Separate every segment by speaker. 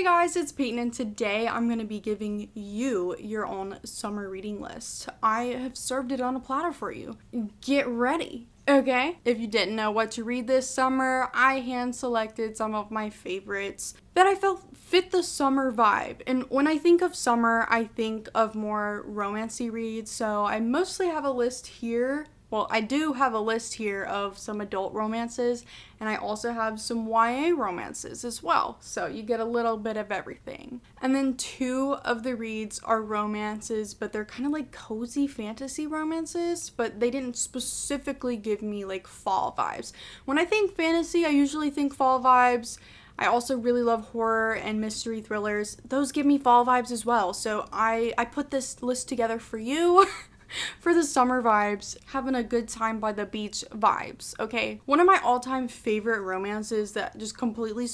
Speaker 1: Hey guys, it's Peyton, and today I'm going to be giving you your own summer reading list. I have served it on a platter for you. Get ready, okay? If you didn't know what to read this summer, I hand selected some of my favorites that I felt fit the summer vibe. And when I think of summer, I think of more romancy reads, so I mostly have a list here. Well, I do have a list here of some adult romances, and I also have some YA romances as well, so you get a little bit of everything. And then two of the reads are romances, but they're kind of like cozy fantasy romances, but they didn't specifically give me like fall vibes. When I think fantasy, I usually think fall vibes. I also really love horror and mystery thrillers. Those give me fall vibes as well, so I put this list together for you. For the summer vibes, having a good time by the beach vibes, okay? One of my all-time favorite romances that just completely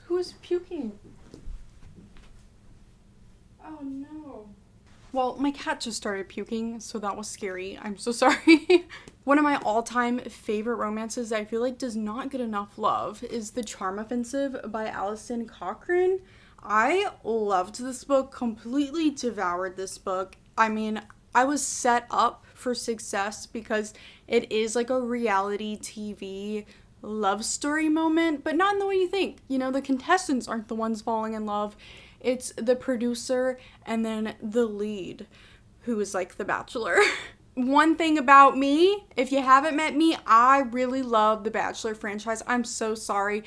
Speaker 1: Who is puking? Oh no. Well, my cat just started puking, so that was scary. I'm so sorry. One of my all-time favorite romances that I feel like does not get enough love is The Charm Offensive by Alison Cochrane. I loved this book, completely devoured this book. I mean, I was set up for success because it is like a reality TV love story moment, but not in the way you think. You know, the contestants aren't the ones falling in love. It's the producer and then the lead, who is like the bachelor. One thing about me, if you haven't met me, I really love the Bachelor franchise. I'm so sorry.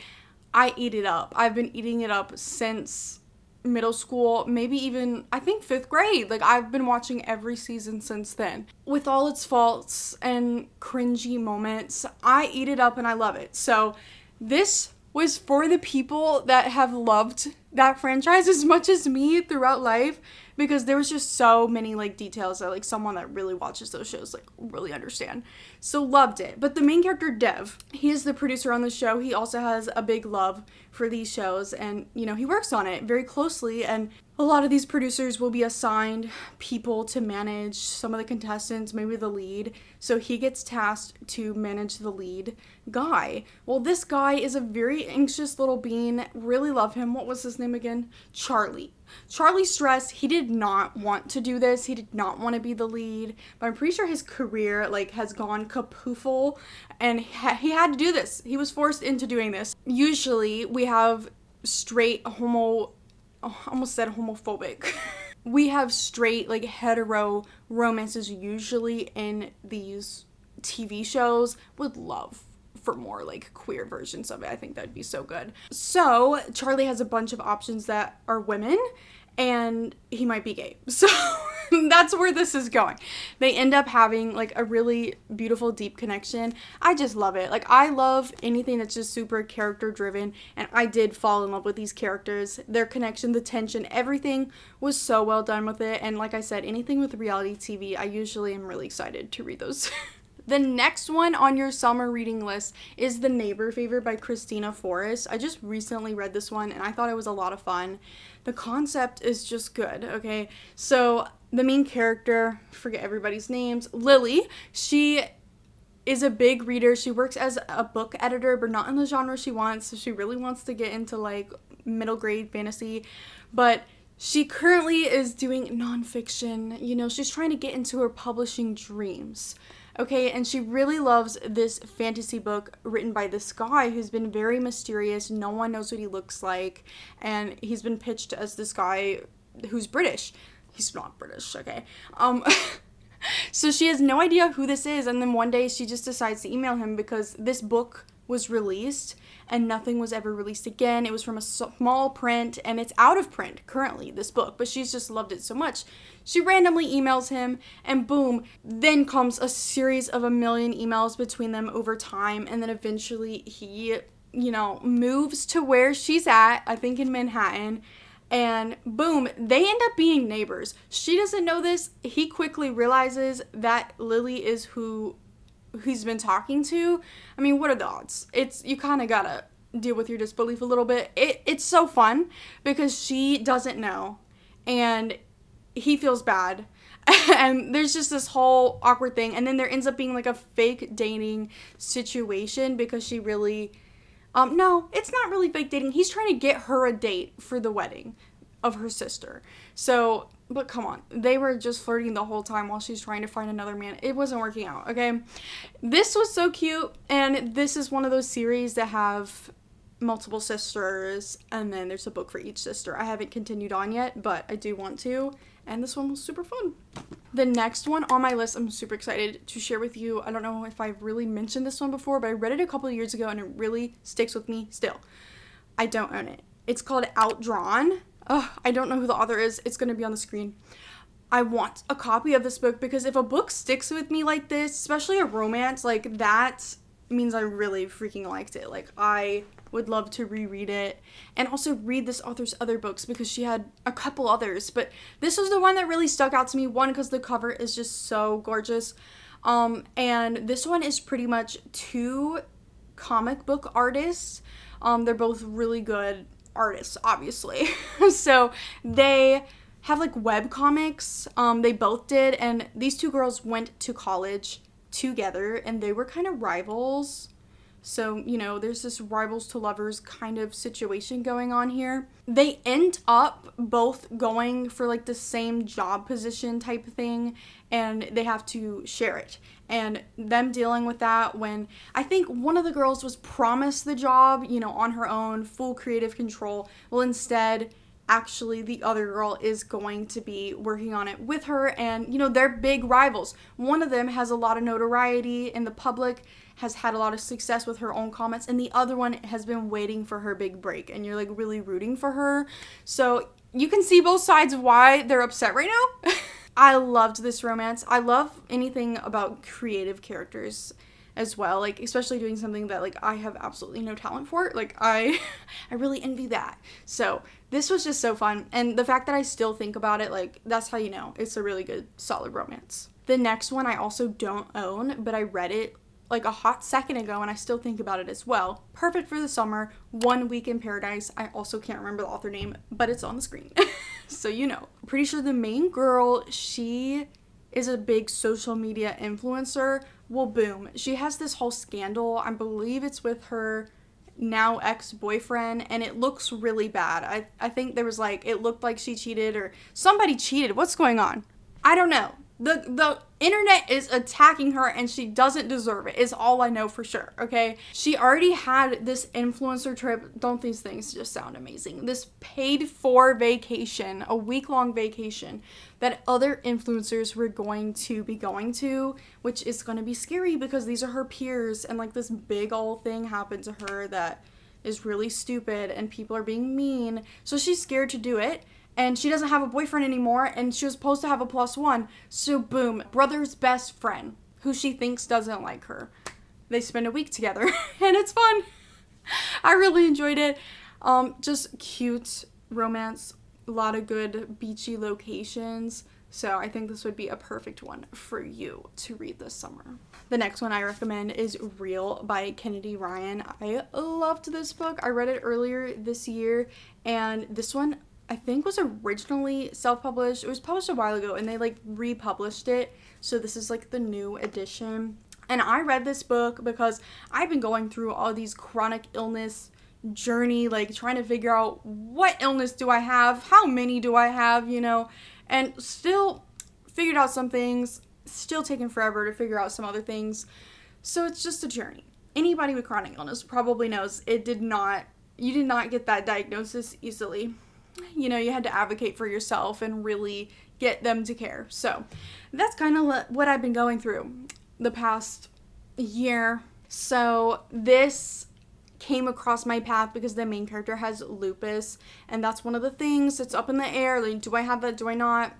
Speaker 1: I eat it up. I've been eating it up since middle school, maybe even I think 5th grade. Like, I've been watching every season since then. With all its faults and cringy moments, I eat it up and I love it. So this was for the people that have loved that franchise as much as me throughout life, because there was just so many like details that like someone that really watches those shows like really understand. So loved it. But the main character, Dev, he is the producer on the show. He also has a big love for these shows, and you know, he works on it very closely, and a lot of these producers will be assigned people to manage some of the contestants, maybe the lead. So he gets tasked to manage the lead guy. Well, this guy is a very anxious little bean. Really love him. What was his name again? Charlie. Charlie stressed. He did not want to do this. He did not want to be the lead, but I'm pretty sure his career like has gone kapoofle, and he had to do this. He was forced into doing this. Usually we have straight almost said homophobic. We have straight like hetero romances usually in these TV shows. Would love for more like queer versions of it. I think that'd be so good. So Charlie has a bunch of options that are women, and he might be gay. So that's where this is going. They end up having like a really beautiful, deep connection. I just love it. Like, I love anything that's just super character driven, and I did fall in love with these characters. Their connection, the tension, everything was so well done with it. And like I said, anything with reality TV, I usually am really excited to read those. The next one on your summer reading list is The Neighbor Favor by Christina Forrest. I just recently read this one and I thought it was a lot of fun. The concept is just good, okay? So the main character, forget everybody's names, Lily, she is a big reader. She works as a book editor, but not in the genre she wants. So she really wants to get into like middle grade fantasy, but she currently is doing nonfiction. You know, she's trying to get into her publishing dreams. Okay, and she really loves this fantasy book written by this guy who's been very mysterious. No one knows what he looks like, and he's been pitched as this guy who's British. He's not British, okay? So she has no idea who this is, and then one day she just decides to email him because this book was released and nothing was ever released again. It was from a small print, and it's out of print currently, this book, but she's just loved it so much. She randomly emails him, and boom, then comes a series of a million emails between them over time, and then eventually he, you know, moves to where she's at, I think in Manhattan, and boom, they end up being neighbors. She doesn't know this. He quickly realizes that Lily is who he's been talking to. I mean, what are the odds? You kind of gotta deal with your disbelief a little bit. It's so fun because she doesn't know and he feels bad and there's just this whole awkward thing, and then there ends up being like a fake dating situation because she really No, it's not really fake dating. He's trying to get her a date for the wedding of her sister. So, but come on. They were just flirting the whole time while she's trying to find another man. It wasn't working out, okay? This was so cute, and this is one of those series that have multiple sisters, and then there's a book for each sister. I haven't continued on yet, but I do want to, and this one was super fun. The next one on my list, I'm super excited to share with you. I don't know if I've really mentioned this one before, but I read it a couple of years ago, and it really sticks with me still. I don't own it. It's called Outdrawn. I don't know who the author is. It's going to be on the screen. I want a copy of this book because if a book sticks with me like this, especially a romance, like that means I really freaking liked it. Like I would love to reread it and also read this author's other books because she had a couple others, but this was the one that really stuck out to me. One, because the cover is just so gorgeous. And this one is pretty much two comic book artists. They're both really good artists, obviously. So they have like web comics. They both did, and these two girls went to college together, and they were kind of rivals. So, you know, there's this rivals to lovers kind of situation going on here. They end up both going for like the same job position type of thing, and they have to share it. And them dealing with that when I think one of the girls was promised the job, you know, on her own, full creative control. Well, instead, actually the other girl is going to be working on it with her, and you know, they're big rivals. One of them has a lot of notoriety in the public, has had a lot of success with her own comments, and the other one has been waiting for her big break, and you're like really rooting for her. So you can see both sides of why they're upset right now. I loved this romance. I love anything about creative characters as well, like especially doing something that like I have absolutely no talent for. Like I really envy that. So this was just so fun, and the fact that I still think about it, like that's how you know it's a really good solid romance. The next one I also don't own, but I read it like a hot second ago and I still think about it as well. Perfect for the summer, 1 Week in Paradise. I also can't remember the author name, but it's on the screen. So you know. Pretty sure the main girl, she is a big social media influencer. Well, boom. She has this whole scandal. I believe it's with her now ex-boyfriend, and it looks really bad. I think there was like, it looked like she cheated or somebody cheated. What's going on? I don't know. The internet is attacking her, and she doesn't deserve it, is all I know for sure, okay? She already had this influencer trip. Don't these things just sound amazing? This paid for vacation, a week-long vacation that other influencers were going to be going to, which is going to be scary because these are her peers, and like this big old thing happened to her that is really stupid, and people are being mean. So she's scared to do it. And she doesn't have a boyfriend anymore, and she was supposed to have a +1. So boom, brother's best friend, who she thinks doesn't like her. They spend a week together, and it's fun. I really enjoyed it. Just cute romance, a lot of good beachy locations. So I think this would be a perfect one for you to read this summer. The next one I recommend is Real by Kennedy Ryan. I loved this book. I read it earlier this year, and this one I think was originally self-published. It was published a while ago, and they like republished it. So this is like the new edition. And I read this book because I've been going through all these chronic illness journey, like trying to figure out what illness do I have, how many do I have, you know, and still figured out some things, still taking forever to figure out some other things. So it's just a journey. Anybody with chronic illness probably knows you did not get that diagnosis easily. You know, you had to advocate for yourself and really get them to care. So that's kind of what I've been going through the past year. So this came across my path because the main character has lupus, and that's one of the things that's up in the air. Like, do I have that? Do I not?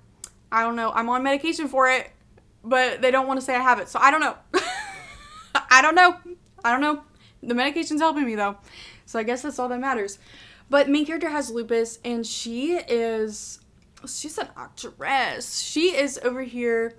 Speaker 1: I don't know. I'm on medication for it, but they don't want to say I have it. So I don't know. I don't know. The medication's helping me though. So I guess that's all that matters. But main character has lupus, and she's an actress. She is over here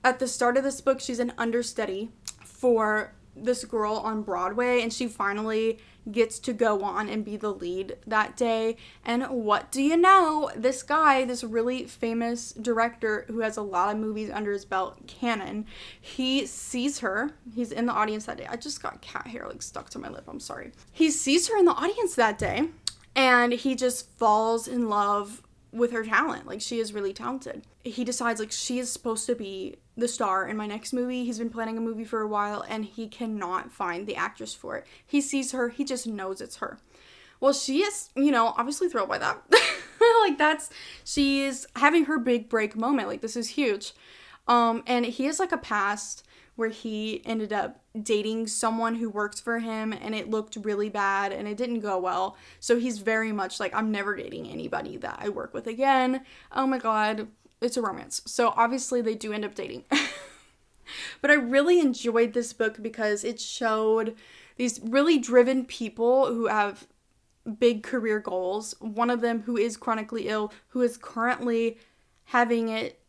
Speaker 1: at the start of this book. She's an understudy for this girl on Broadway, and she finally gets to go on and be the lead that day. And what do you know? This guy, this really famous director who has a lot of movies under his belt, canon, he sees her. He's in the audience that day. I just got cat hair like stuck to my lip. I'm sorry. He sees her in the audience that day, and he just falls in love with her talent. Like, she is really talented. He decides, like, she is supposed to be the star in my next movie. He's been planning a movie for a while, and he cannot find the actress for it. He sees her. He just knows it's her. Well, she is, obviously thrilled by that. Like, she is having her big break moment. Like, this is huge. And he has, like, a past where he ended up dating someone who works for him, and it looked really bad and it didn't go well. So he's very much like, I'm never dating anybody that I work with again. Oh my God, it's a romance. So obviously they do end up dating. But I really enjoyed this book because it showed these really driven people who have big career goals. One of them who is chronically ill, who is currently having it,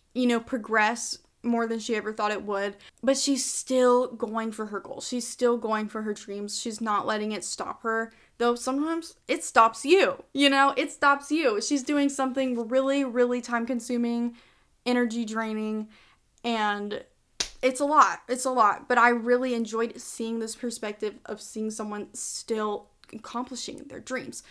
Speaker 1: progress more than she ever thought it would, but she's still going for her goals. She's still going for her dreams. She's not letting it stop her, though sometimes it stops you, it stops you. She's doing something really, really time consuming, energy draining, and it's a lot, but I really enjoyed seeing this perspective of seeing someone still accomplishing their dreams.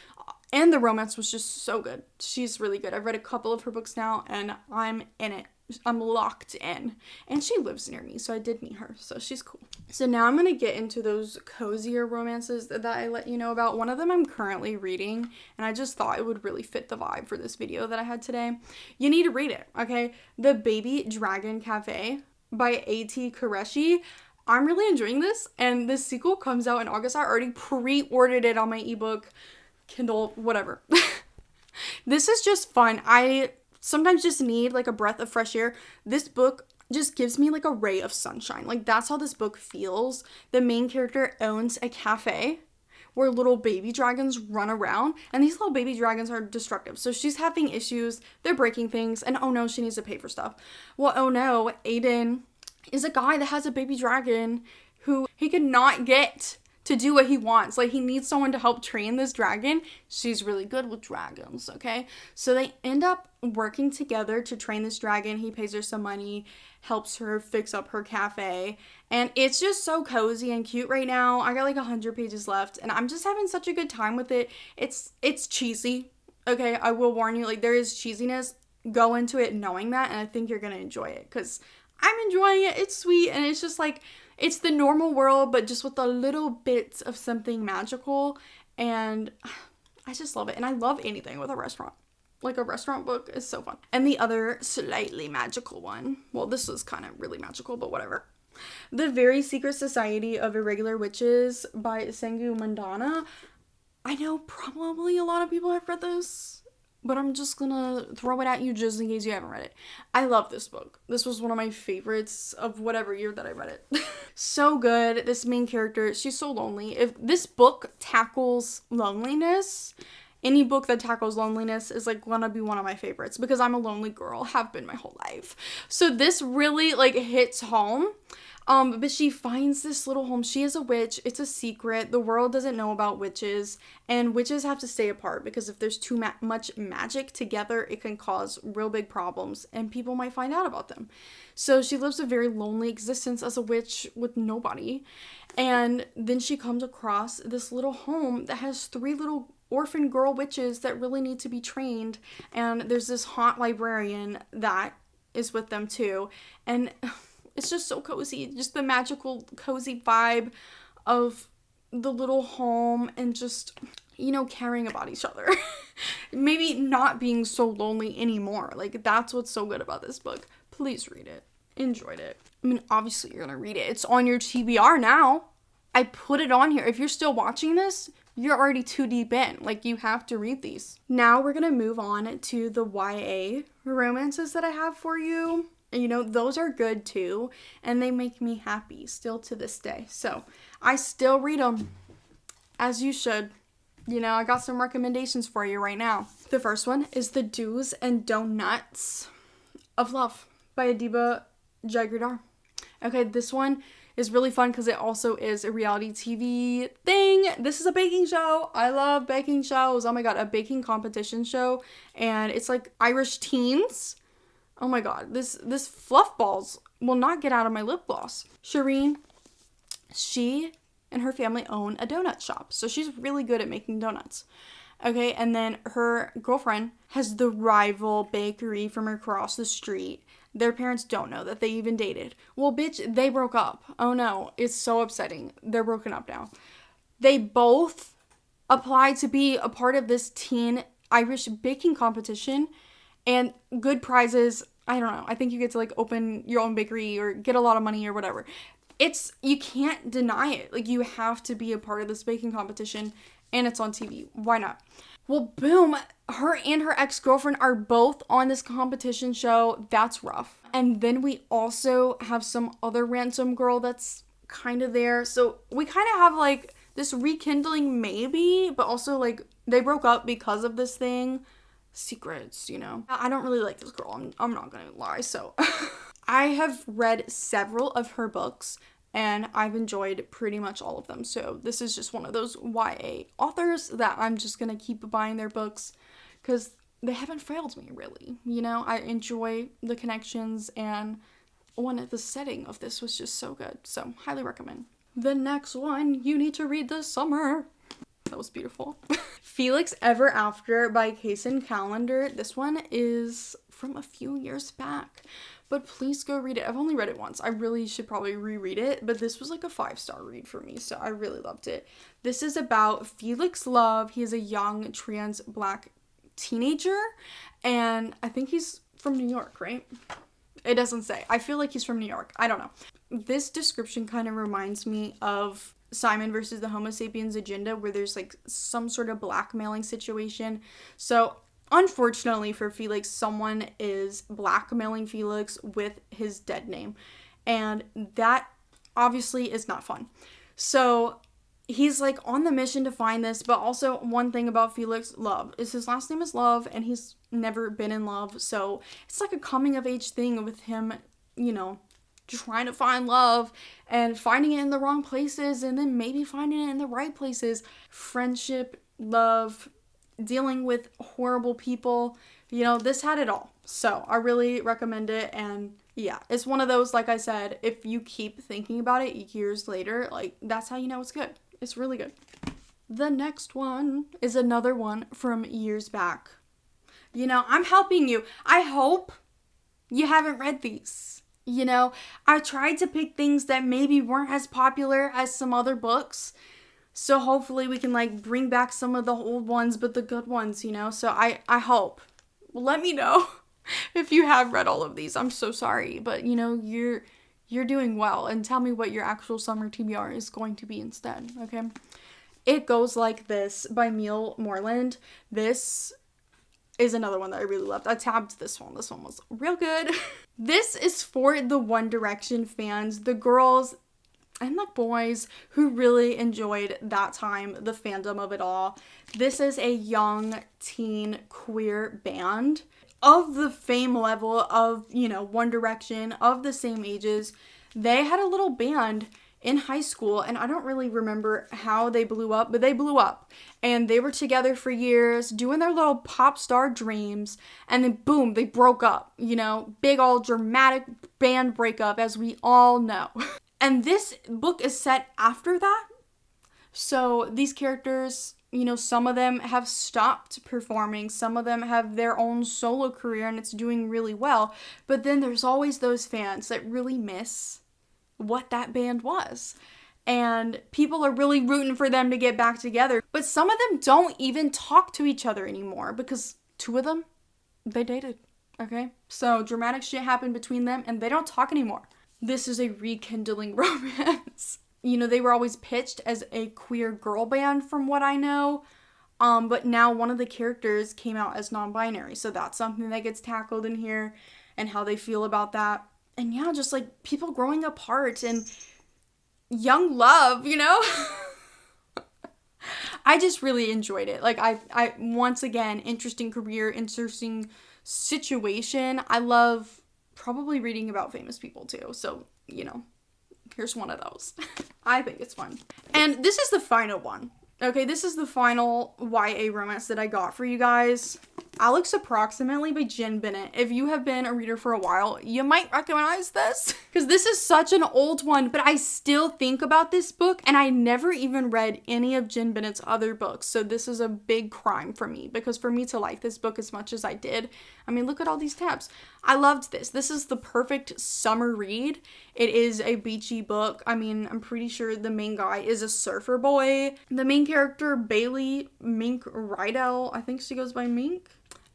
Speaker 1: And the romance was just so good. She's really good. I've read a couple of her books now, and I'm in it. I'm locked in. And she lives near me, so I did meet her. So she's cool. So now I'm going to get into those cozier romances that I let you know about. One of them I'm currently reading, and I just thought it would really fit the vibe for this video that I had today. You need to read it, okay? The Baby Dragon Cafe by A.T. Qureshi. I'm really enjoying this, and this sequel comes out in August. I already pre-ordered it on my ebook, Kindle, whatever. This is just fun. I sometimes just need like a breath of fresh air. This book just gives me like a ray of sunshine. Like, that's how this book feels. The main character owns a cafe where little baby dragons run around, and these little baby dragons are destructive. So she's having issues, they're breaking things, and oh no, she needs to pay for stuff. Well, oh no, Aiden is a guy that has a baby dragon who he could not get to do what he wants. Like, he needs someone to help train this dragon. She's really good with dragons, okay? So they end up working together to train this dragon. He pays her some money, helps her fix up her cafe, and it's just so cozy and cute right now. I got like 100 pages left, and I'm just having such a good time with it. It's cheesy, okay? I will warn you, like, there is cheesiness. Go into it knowing that, and I think you're gonna enjoy it, because I'm enjoying it. It's sweet, and it's just like, it's the normal world, but just with a little bits of something magical, and I just love it. And I love anything with a restaurant. Like, a restaurant book is so fun. And the other slightly magical one, well, this was kind of really magical, but whatever. The Very Secret Society of Irregular Witches by Sengu Mandana. I know probably a lot of people have read this, but I'm just gonna throw it at you just in case you haven't read it. I love this book. This was one of my favorites of whatever year that I read it. So good. This main character, she's so lonely. If this book tackles loneliness, any book that tackles loneliness is like gonna be one of my favorites, because I'm a lonely girl, have been my whole life. So this really like hits home. But she finds this little home. She is a witch. It's a secret. The world doesn't know about witches, and witches have to stay apart, because if there's too much magic together, it can cause real big problems, and people might find out about them. So she lives a very lonely existence as a witch with nobody. And then she comes across this little home that has 3 little orphan girl witches that really need to be trained. And there's this haunt librarian that is with them too. And it's just so cozy. Just the magical, cozy vibe of the little home, and just, caring about each other. Maybe not being so lonely anymore. Like, that's what's so good about this book. Please read it. Enjoyed it. I mean, obviously you're gonna read it. It's on your TBR now. I put it on here. If you're still watching this, you're already too deep in. Like, you have to read these. Now we're gonna move on to the YA romances that I have for you. Those are good too, and they make me happy still to this day. So I still read them, as you should. I got some recommendations for you right now. The first one is The Do's and Donuts of Love by Adiba Jagardar. Okay, this one is really fun because it also is a reality TV thing. This is a baking show. I love baking shows. Oh my god, a baking competition show. And it's like Irish teens. Oh my god, this fluff balls will not get out of my lip gloss. Shireen, she and her family own a donut shop. So she's really good at making donuts. Okay, and then her girlfriend has the rival bakery from across the street. Their parents don't know that they even dated. Well, bitch, they broke up. Oh no, it's so upsetting. They're broken up now. They both applied to be a part of this teen Irish baking competition, and good prizes. I don't know. I think you get to like open your own bakery or get a lot of money or whatever. You can't deny it. Like, you have to be a part of this baking competition, and it's on TV. Why not? Well, boom, her and her ex-girlfriend are both on this competition show. That's rough. And then we also have some other ransom girl that's kind of there. So we kind of have like this rekindling maybe, but also like they broke up because of this thing. Secrets, you know. I don't really like this girl. I'm not gonna lie. So I have read several of her books, and I've enjoyed pretty much all of them. So this is just one of those YA authors that I'm just going to keep buying their books because they haven't failed me, really. You know, I enjoy the connections, and the setting of this was just so good. So highly recommend. The next one you need to read this summer. That was beautiful. Felix Ever After by Kaysen Callender. This one is from a few years back, but please go read it. I've only read it once. I really should probably reread it, but this was like a 5-star read for me, so I really loved it. This is about Felix Love. He is a young trans black teenager, and I think he's from New York, right? It doesn't say. I feel like he's from New York. I don't know. This description kind of reminds me of Simon versus the Homo sapiens agenda, where there's like some sort of blackmailing situation. So unfortunately for Felix, someone is blackmailing Felix with his dead name, and that obviously is not fun. So he's like on the mission to find this, but also one thing about Felix, Love, is his last name is Love, and he's never been in love. So it's like a coming of age thing with him, you know, trying to find love and finding it in the wrong places, and then maybe finding it in the right places. Friendship, love, dealing with horrible people, you know, this had it all. So I really recommend it. And yeah, it's one of those, like I said, if you keep thinking about it years later, like, that's how you know it's good. It's really good. The next one is another one from years back. You know, I'm helping you. I hope you haven't read these. You know, I tried to pick things that maybe weren't as popular as some other books. So hopefully we can like bring back some of the old ones, but the good ones, you know. So I hope. Let me know if you have read all of these. I'm so sorry, but you know, you're doing well, and tell me what your actual summer TBR is going to be instead, okay? It Goes Like This by Neil Moreland. This is another one that I really loved. I tabbed this one. This one was real good. This is for the One Direction fans, the girls and the boys who really enjoyed that time, the fandom of it all. This is a young teen queer band of the fame level of, you know, One Direction, of the same ages. They had a little band in high school, and I don't really remember how they blew up, but they blew up. And they were together for years, doing their little pop star dreams, and then boom, they broke up. You know, big old dramatic band breakup, as we all know. And this book is set after that. So these characters, you know, some of them have stopped performing, some of them have their own solo career, and it's doing really well. But then there's always those fans that really miss what that band was, and people are really rooting for them to get back together. But some of them don't even talk to each other anymore, because 2 of them, they dated, okay? So dramatic shit happened between them, and they don't talk anymore. This is a rekindling romance. You know, they were always pitched as a queer girl band from what I know, but now one of the characters came out as non-binary, so that's something that gets tackled in here, and how they feel about that. And yeah, just like people growing apart and young love, you know? I just really enjoyed it. Like I once again, interesting career, interesting situation. I love probably reading about famous people too. So, you know, Here's one of those. I think it's fun. And this is the final one. Okay, this is the final YA romance that I got for you guys. Alex Approximately by Jen Bennett. If you have been a reader for a while, you might recognize this because this is such an old one, but I still think about this book and I never even read any of Jen Bennett's other books. So this is a big crime for me because for me to like this book as much as I did, I mean, look at all these tabs. I loved this. This is the perfect summer read. It is a beachy book. I mean, I'm pretty sure the main guy is a surfer boy. The main character, Bailey Mink Rydell, I think she goes by Mink.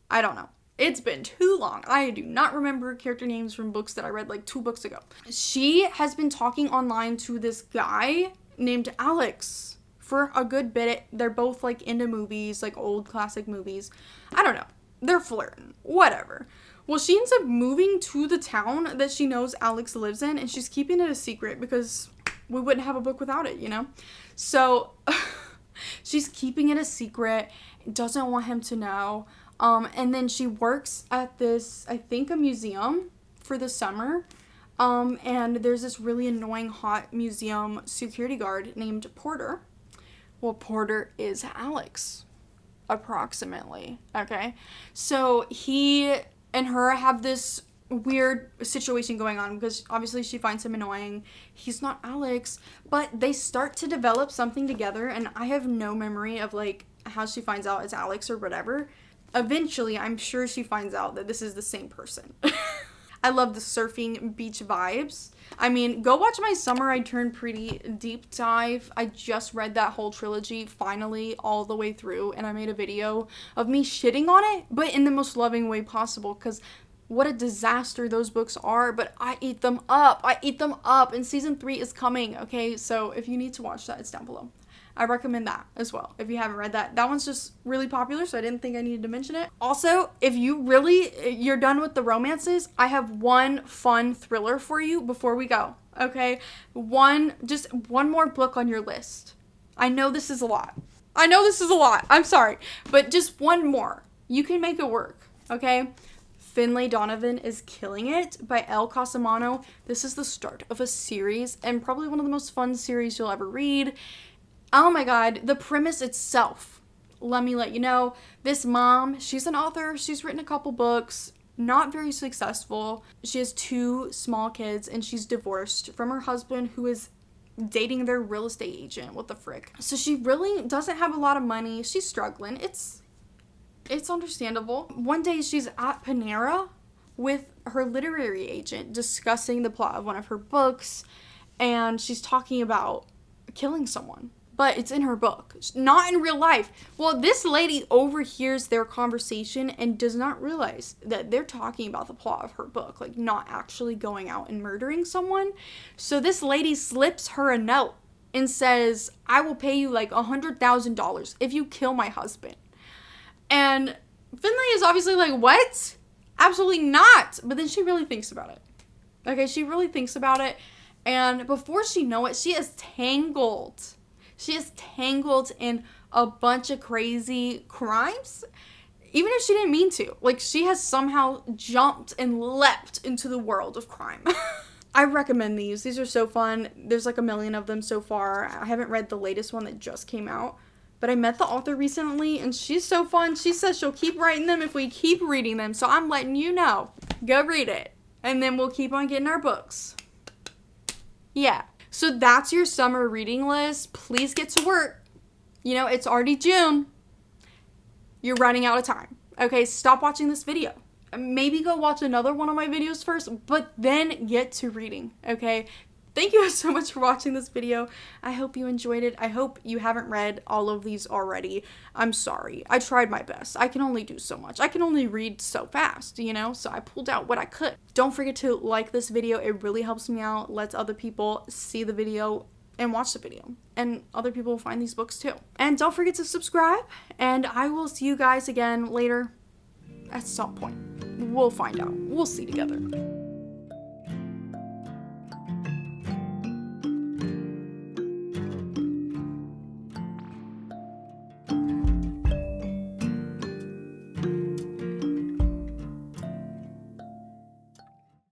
Speaker 1: I don't know. It's been too long. I do not remember character names from books that I read like 2 books ago. She has been talking online to this guy named Alex for a good bit. They're both like into movies, like old classic movies. I don't know. They're flirting. Whatever. Well, she ends up moving to the town that she knows Alex lives in, and she's keeping it a secret because we wouldn't have a book without it, you know? So she's keeping it a secret, doesn't want him to know. And then she works at this, I think, a museum for the summer. And there's this really annoying hot museum security guard named Porter. Well, Porter is Alex, approximately. Okay. So he and her have this weird situation going on because obviously she finds him annoying. He's not Alex, but they start to develop something together. And I have no memory of like how she finds out it's Alex or whatever. Eventually, I'm sure she finds out that this is the same person. I love the surfing beach vibes. I mean, go watch my Summer I Turned Pretty deep dive. I just read that whole trilogy finally all the way through, and I made a video of me shitting on it, but in the most loving way possible, because what a disaster those books are, but I eat them up. I eat them up, and season 3 is coming, okay? So if you need to watch that, it's down below. I recommend that as well if you haven't read that. That one's just really popular, so I didn't think I needed to mention it. Also, if you're done with the romances, I have one fun thriller for you before we go, okay? Just one more book on your list. I know this is a lot. I'm sorry, but just one more. You can make it work, okay? Finlay Donovan is Killing It by Elle Cosimano. This is the start of a series and probably one of the most fun series you'll ever read. Oh my god, the premise itself, let me let you know. This mom, she's an author, she's written a couple books, not very successful. She has 2 small kids and she's divorced from her husband who is dating their real estate agent. What the frick? So she really doesn't have a lot of money. She's struggling. It's understandable. One day she's at Panera with her literary agent discussing the plot of one of her books, and she's talking about killing someone. But it's in her book, not in real life. Well, this lady overhears their conversation and does not realize that they're talking about the plot of her book, like not actually going out and murdering someone. So this lady slips her a note and says, I will pay you like $100,000 if you kill my husband. And Finlay is obviously like, what? Absolutely not. But then she really thinks about it. Okay, she really thinks about it. And before she knows it, she is tangled. She is tangled in a bunch of crazy crimes, even if she didn't mean to. Like, she has somehow jumped and leapt into the world of crime. I recommend these. These are so fun. There's like a million of them so far. I haven't read the latest one that just came out, but I met the author recently, and she's so fun. She says she'll keep writing them if we keep reading them, so I'm letting you know. Go read it, and then we'll keep on getting our books. Yeah. So that's your summer reading list. Please get to work. You know, it's already June. You're running out of time. Okay, stop watching this video. Maybe go watch another one of my videos first, but then get to reading, okay? Thank you so much for watching this video. I hope you enjoyed it. I hope you haven't read all of these already. I'm sorry. I tried my best. I can only do so much. I can only read so fast, you know? So I pulled out what I could. Don't forget to like this video. It really helps me out. Lets other people see the video and watch the video. And other people will find these books too. And don't forget to subscribe. And I will see you guys again later at some point. We'll find out. We'll see together.